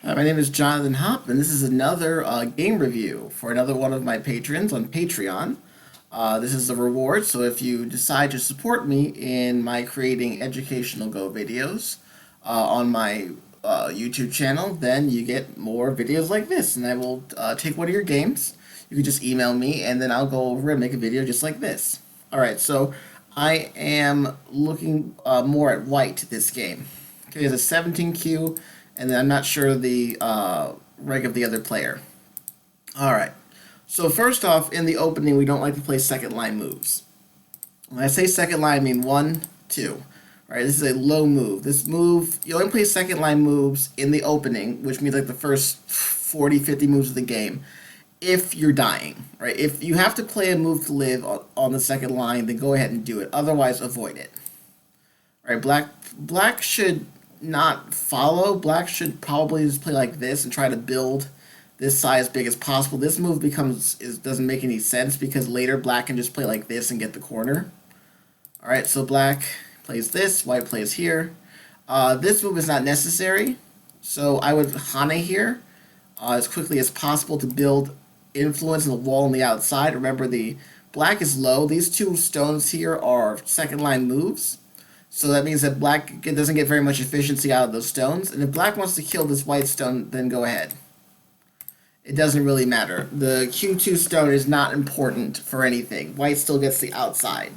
Hi, my name is Jonathan Hopp, and this is another game review for another one of my patrons on Patreon. This is the reward, so if you decide to support me in my creating educational Go videos on my YouTube channel, then you get more videos like this, and I will take one of your games. You can just email me, and then I'll go over and make a video just like this. Alright, so I am looking more at white this game. Okay, it's a 17Q, and then I'm not sure the rank of the other player. All right. So first off, in the opening, we don't like to play second line moves. When I say second line, I mean one, two. All right, this is a low move. This move, you only play second line moves in the opening, which means like the first 40, 50 moves of the game, if you're dying. Right? If you have to play a move to live on the second line, then go ahead and do it. Otherwise, avoid it. All right, black should not follow. Black should probably just play like this and try to build this side as big as possible. This move doesn't make any sense because later black can just play like this and get the corner. All right, so black plays this, white plays here. This move is not necessary, so I would Hane here as quickly as possible to build influence in the wall on the outside. Remember, the black is low. These two stones here are second line moves. So that means that black doesn't get very much efficiency out of those stones. And if black wants to kill this white stone, then go ahead. It doesn't really matter. The Q2 stone is not important for anything. White still gets the outside.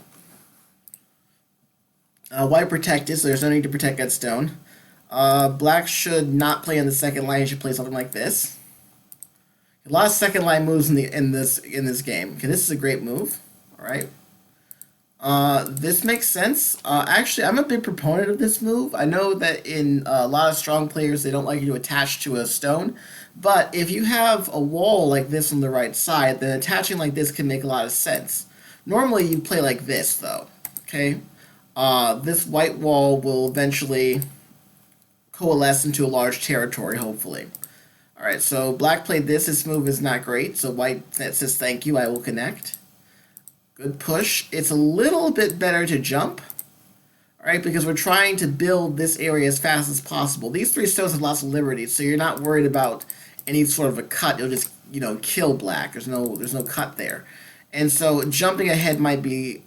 White protected, so there's no need to protect that stone. Black should not play in the second line. He should play something like this. A lot of second line moves in this game. Okay, this is a great move. All right. This makes sense. Actually, I'm a big proponent of this move. I know that in a lot of strong players, they don't like you to attach to a stone. But if you have a wall like this on the right side, then attaching like this can make a lot of sense. Normally, you play like this, though. Okay? This white wall will eventually coalesce into a large territory, hopefully. Alright, so black played this. This move is not great. So white says, thank you, I will connect. Good push. It's a little bit better to jump, right? Because we're trying to build this area as fast as possible. These three stones have lots of liberty, so you're not worried about any sort of a cut. You'll just, kill black. There's no cut there. And so jumping ahead might be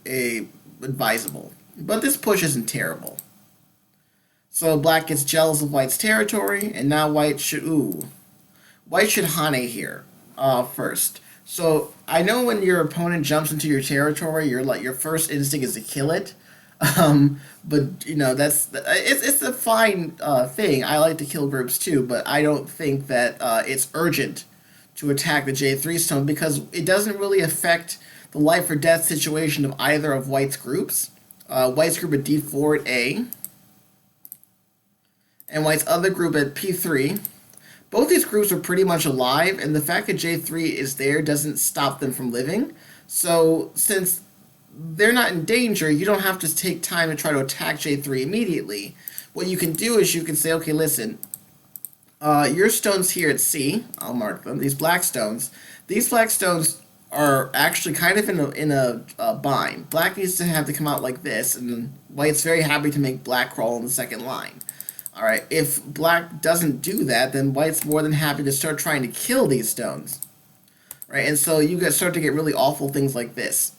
advisable. But this push isn't terrible. So black gets jealous of white's territory, and now white should Hane here first. So I know when your opponent jumps into your territory, your first instinct is to kill it. But it's a fine thing. I like to kill groups too, but I don't think that it's urgent to attack the J3 stone because it doesn't really affect the life or death situation of either of White's groups. White's group at D4 at A, and White's other group at P3. Both these groups are pretty much alive, and the fact that J3 is there doesn't stop them from living. So, since they're not in danger, you don't have to take time to try to attack J3 immediately. What you can do is you can say, okay, listen, your stones here at C, I'll mark them, these black stones are actually kind of in a bind. Black needs to have to come out like this, and White's very happy to make black crawl on the second line. All right, if black doesn't do that, then white's more than happy to start trying to kill these stones. Right, and so you guys start to get really awful things like this.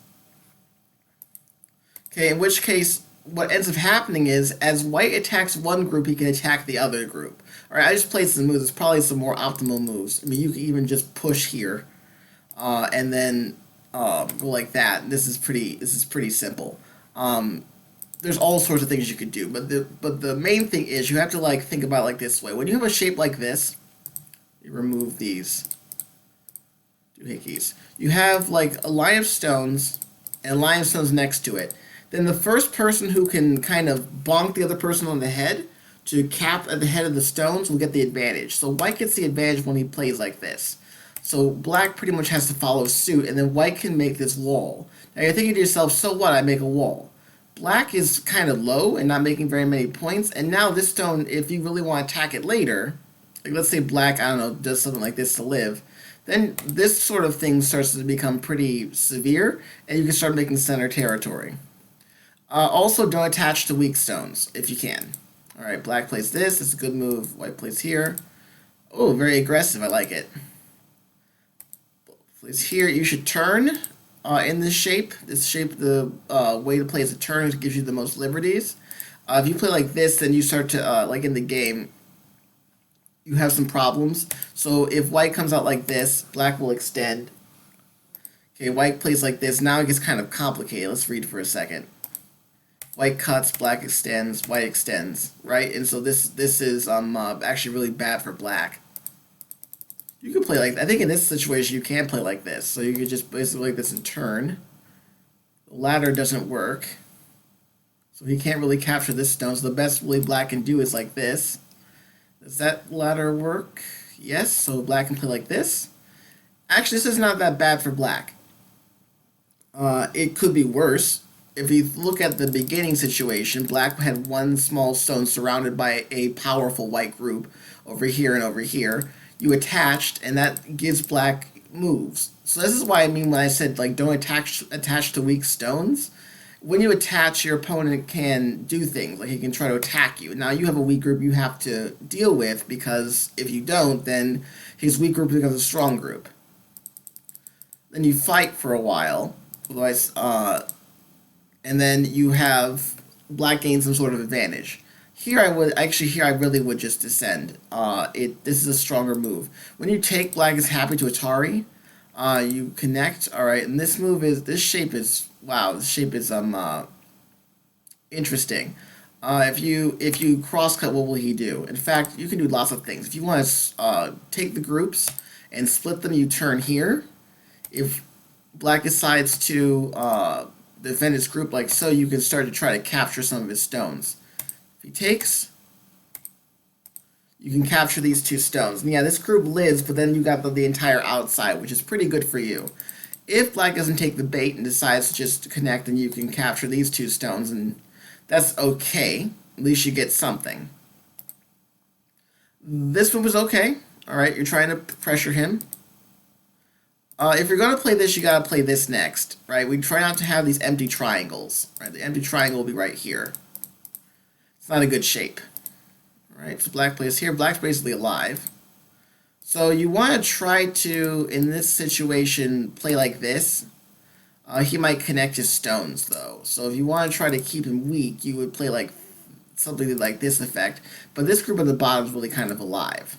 Okay, in which case, what ends up happening is, as white attacks one group, he can attack the other group. All right, I just played some moves. There's probably some more optimal moves. I mean, you can even just push here, and then go like that. This is pretty simple. There's all sorts of things you could do, but the main thing is you have to think about it like this way. When you have a shape like this, you remove these doohickeys. You have a line of stones and a line of stones next to it. Then the first person who can kind of bonk the other person on the head to cap at the head of the stones will get the advantage. So white gets the advantage when he plays like this. So black pretty much has to follow suit, and then white can make this wall. Now you're thinking to yourself, so what? I make a wall. Black is kind of low and not making very many points, and now this stone, if you really want to attack it later, like let's say black, I don't know, does something like this to live, then this sort of thing starts to become pretty severe, and you can start making center territory. Also, don't attach to weak stones if you can. All right, black plays this. It's a good move. White plays here. Oh, very aggressive. I like it. Place here, you should turn in this shape. This shape, the way to play is a turn. It gives you the most liberties. If you play like this, then you start to, like in the game, you have some problems. So if white comes out like this, black will extend. Okay, white plays like this. Now it gets kind of complicated. Let's read for a second. White cuts, black extends, white extends, right? And so this is actually really bad for black. You could play like, I think in this situation you can play like this. So you could just basically like this and turn. The ladder doesn't work. So he can't really capture this stone. So the best really black can do is like this. Does that ladder work? Yes, so black can play like this. Actually, this is not that bad for black. It could be worse. If you look at the beginning situation, black had one small stone surrounded by a powerful white group over here and over here. You attached, and that gives black moves. So this is why I mean when I said like don't attach to weak stones. When you attach, your opponent can do things like he can try to attack you. Now you have a weak group you have to deal with because if you don't, then his weak group becomes a strong group. Then you fight for a while, otherwise, and then you have black gain some sort of advantage. Here I really would just descend. This is a stronger move. When you take, black is happy to Atari. You connect. All right, and this shape is wow. This shape is interesting. If you cross cut, what will he do? In fact, you can do lots of things. If you want to take the groups and split them, you turn here. If black decides to defend his group like so, you can start to try to capture some of his stones. If he takes, you can capture these two stones. And yeah, this group lives, but then you got the entire outside, which is pretty good for you. If black doesn't take the bait and decides to just connect, then you can capture these two stones, and that's okay. At least you get something. This move is okay. All right, you're trying to pressure him. If you're going to play this, you got to play this next, right? We try not to have these empty triangles, right? The empty triangle will be right here. It's not a good shape. All right, so black plays here. Black's basically alive. So you want to try to, in this situation, play like this. He might connect his stones, though. So if you want to try to keep him weak, you would play like something like this effect. But this group at the bottom is really kind of alive.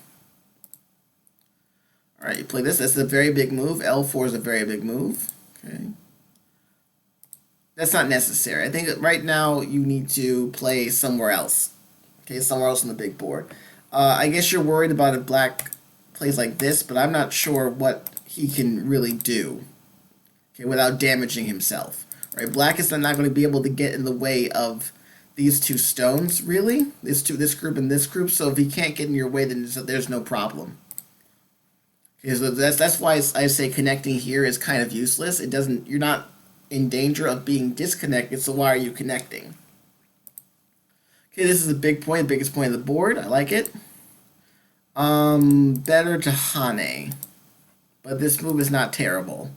All right, you play this. That's a very big move. L4 is a very big move. Okay. That's not necessary. I think that right now you need to play somewhere else. Okay, somewhere else on the big board. I guess you're worried about if black plays like this, but I'm not sure what he can really do. Okay, without damaging himself. Right, black is not going to be able to get in the way of these two stones, really. This group and this group. So if he can't get in your way, then there's no problem. So that's why I say connecting here is kind of useless. It doesn't. You're not in danger of being disconnected. So why are you connecting? Okay, this is a big point, the biggest point of the board. I like it. Better to Hane, but this move is not terrible.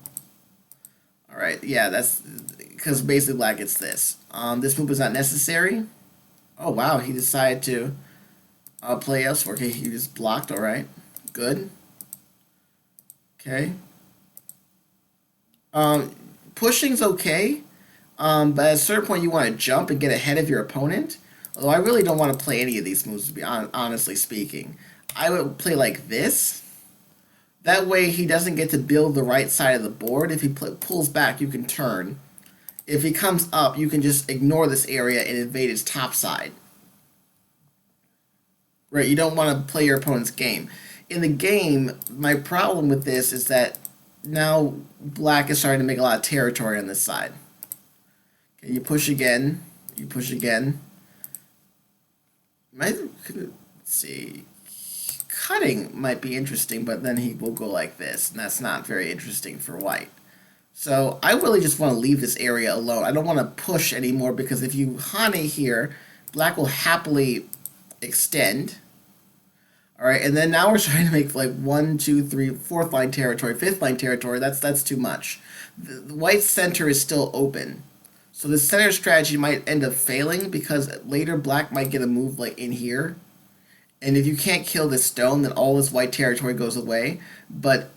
All right, yeah, that's because basically black gets this. This move is not necessary. Oh wow, he decided to play elsewhere. Okay, he just blocked. All right, good. Okay. Pushing's okay, but at a certain point you want to jump and get ahead of your opponent. Although I really don't want to play any of these moves, to be honestly speaking. I would play like this. That way he doesn't get to build the right side of the board. If he pulls back, you can turn. If he comes up, you can just ignore this area and invade his top side. Right, you don't want to play your opponent's game. In the game, my problem with this is that now black is starting to make a lot of territory on this side. Okay, you push again. You push again. Let's see. Cutting might be interesting, but then he will go like this, and that's not very interesting for white. So I really just want to leave this area alone. I don't want to push anymore because if you Hane here, black will happily extend. All right, and then now we're trying to make like 1, 2, 3, fourth line territory, fifth line territory. That's too much. The white center is still open. So the center strategy might end up failing because later black might get a move like in here. And if you can't kill this stone, then all this white territory goes away. But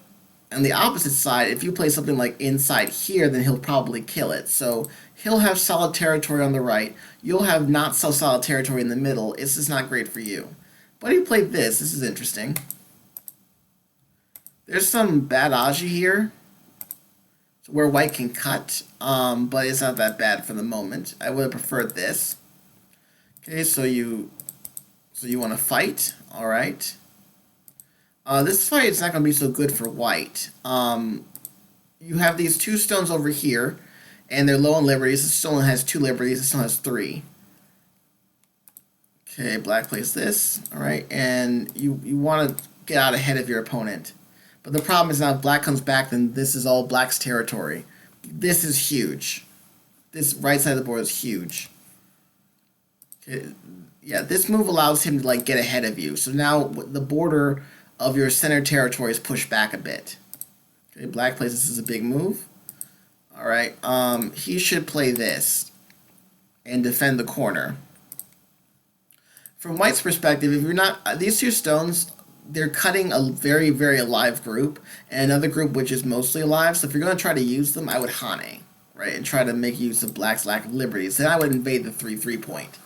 on the opposite side, if you play something like inside here, then he'll probably kill it. So he'll have solid territory on the right. You'll have not so solid territory in the middle. It's just not great for you. But he played this. This is interesting. There's some bad Aji here where white can cut, but it's not that bad for the moment. I would have preferred this. Okay, so you want to fight. All right. This fight is not going to be so good for white. You have these two stones over here, and they're low on liberties. This stone has 2 liberties. This stone has 3. Okay, black plays this. All right, and you want to get out ahead of your opponent. But the problem is now if black comes back, then this is all black's territory. This is huge. This right side of the board is huge. Okay, yeah, this move allows him to like get ahead of you. So now the border of your center territory is pushed back a bit. Okay, black plays this is a big move. All right, he should play this and defend the corner. From white's perspective, if you're not these two stones, they're cutting a very, very alive group and another group which is mostly alive. So if you're going to try to use them, I would Hane, right, and try to make use of black's lack of liberties. Then I would invade the 3/3 point.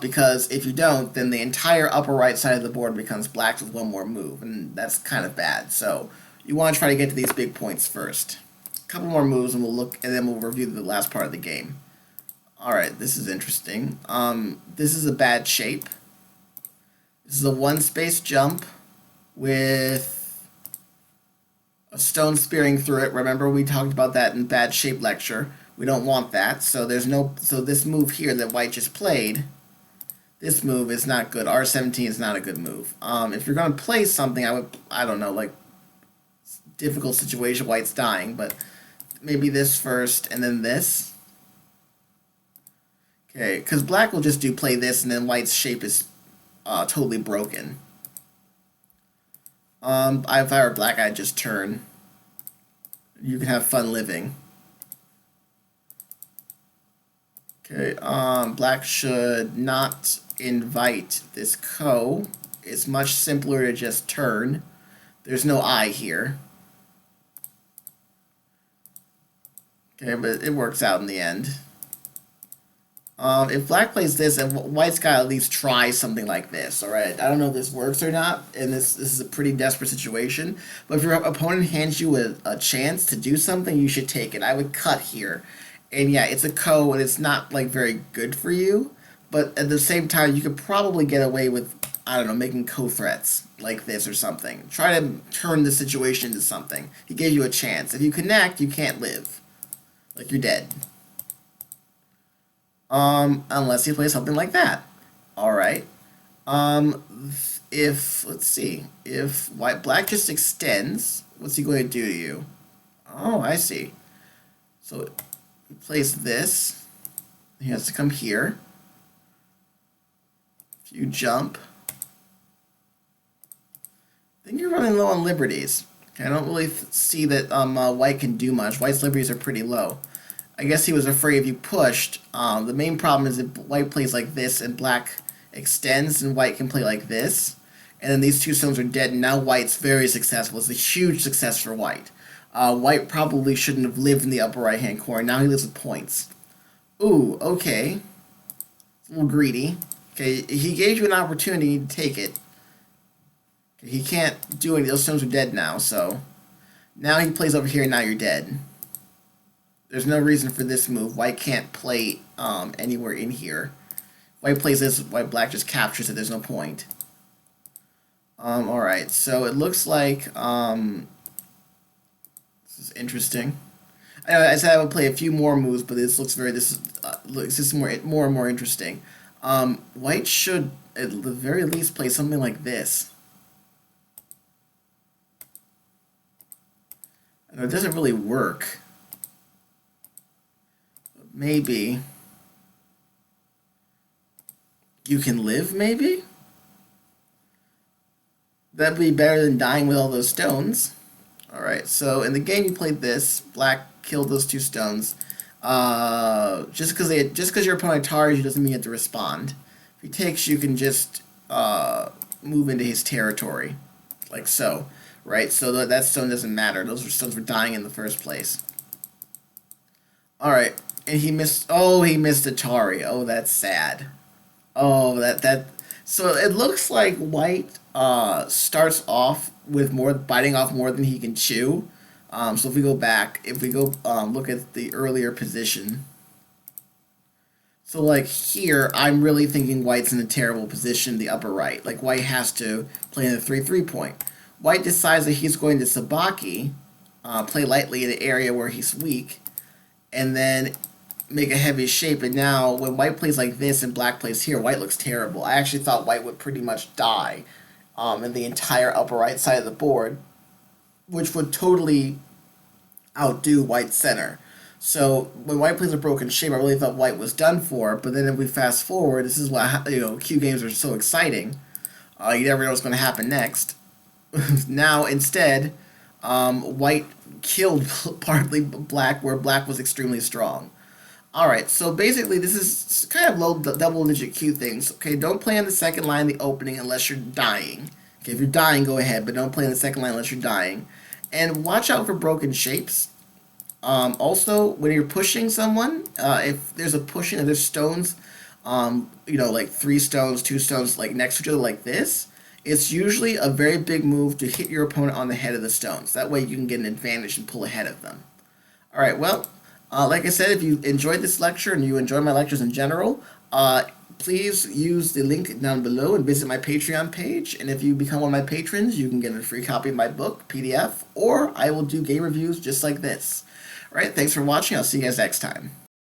Because if you don't, then the entire upper right side of the board becomes black with one more move, and that's kind of bad. So you want to try to get to these big points first. A couple more moves, and we'll look, and then we'll review the last part of the game. All right, this is interesting. This is a bad shape. This is a 1-space jump with a stone spearing through it. Remember, we talked about that in bad shape lecture. We don't want that. So there's no. So this move here that white just played. This move is not good. R17 is not a good move. If you're going to play something, I don't know, like, difficult situation, white's dying, but maybe this first and then this. Okay, because black will just play this and then white's shape is totally broken. If I were black, I'd just turn. You can have fun living. Okay, black should not invite this ko. It's much simpler to just turn. There's no I here. Okay, but it works out in the end. If black plays this, and white's got to at least try something like this, alright? I don't know if this works or not, and this is a pretty desperate situation, but if your opponent hands you a chance to do something, you should take it. I would cut here. And yeah, it's a ko, and it's not, like, very good for you, but at the same time, you could probably get away with, I don't know, making ko threats like this or something. Try to turn the situation into something. He gave you a chance. If you connect, you can't live. Like, you're dead. Unless he plays something like that. Alright. Let's see, if black just extends, what's he going to do to you? Oh, I see. So, he plays this. He has to come here. If you jump, I think you're running low on liberties. Okay, I don't really see that white can do much. White's liberties are pretty low. I guess he was afraid if you pushed. The main problem is if white plays like this and black extends, and white can play like this. And then these two stones are dead, and now white's very successful. It's a huge success for white. White probably shouldn't have lived in the upper right-hand corner. Now he lives with points. Ooh, okay. It's a little greedy. Okay, he gave you an opportunity to take it. Okay, he can't do any. Those stones are dead now, so... Now he plays over here, and now you're dead. There's no reason for this move. White can't play anywhere in here. White plays this, white black just captures it. There's no point. Alright, so it looks like... this is interesting. I said I would play a few more moves, but this looks very... This is more and more interesting. White should, at the very least, play something like this. I know it doesn't really work. Maybe you can live, maybe? That'd be better than dying with all those stones. Alright, so in the game you played this, black killed those 2 stones. Just because your opponent tars you doesn't mean you have to respond. If he takes, you can just move into his territory, like so, right? So that stone doesn't matter. Those stones were dying in the first place. All right, and he missed. Oh, he missed Atari. Oh, that's sad. Oh, that. So it looks like White starts off with more biting off more than he can chew. So if we go look at the earlier position, so like here, I'm really thinking White's in a terrible position, the upper right. Like White has to play in the 3-3 point. White decides that he's going to Sabaki, play lightly in the area where he's weak, and then make a heavy shape. And now when White plays like this and Black plays here, White looks terrible. I actually thought White would pretty much die in the entire upper right side of the board, which would totally outdo White's center. So when White plays a broken shape, I really thought White was done for. But then if we fast forward, this is why Q games are so exciting. You never know what's going to happen next. Now instead, White killed partly Black, where Black was extremely strong. All right, so basically this is kind of low double-digit Q things. Okay, don't play on the second line in the opening unless you're dying. Okay, if you're dying, go ahead, but don't play on the second line unless you're dying. And watch out for broken shapes. Also, when you're pushing someone, if there's a pushing and there's stones, like 3 stones, 2 stones, like next to each other like this, it's usually a very big move to hit your opponent on the head of the stones. That way you can get an advantage and pull ahead of them. All right, well, like I said, if you enjoyed this lecture and you enjoy my lectures in general, please use the link down below and visit my Patreon page. And if you become one of my patrons, you can get a free copy of my book, PDF, or I will do game reviews just like this. All right, thanks for watching. I'll see you guys next time.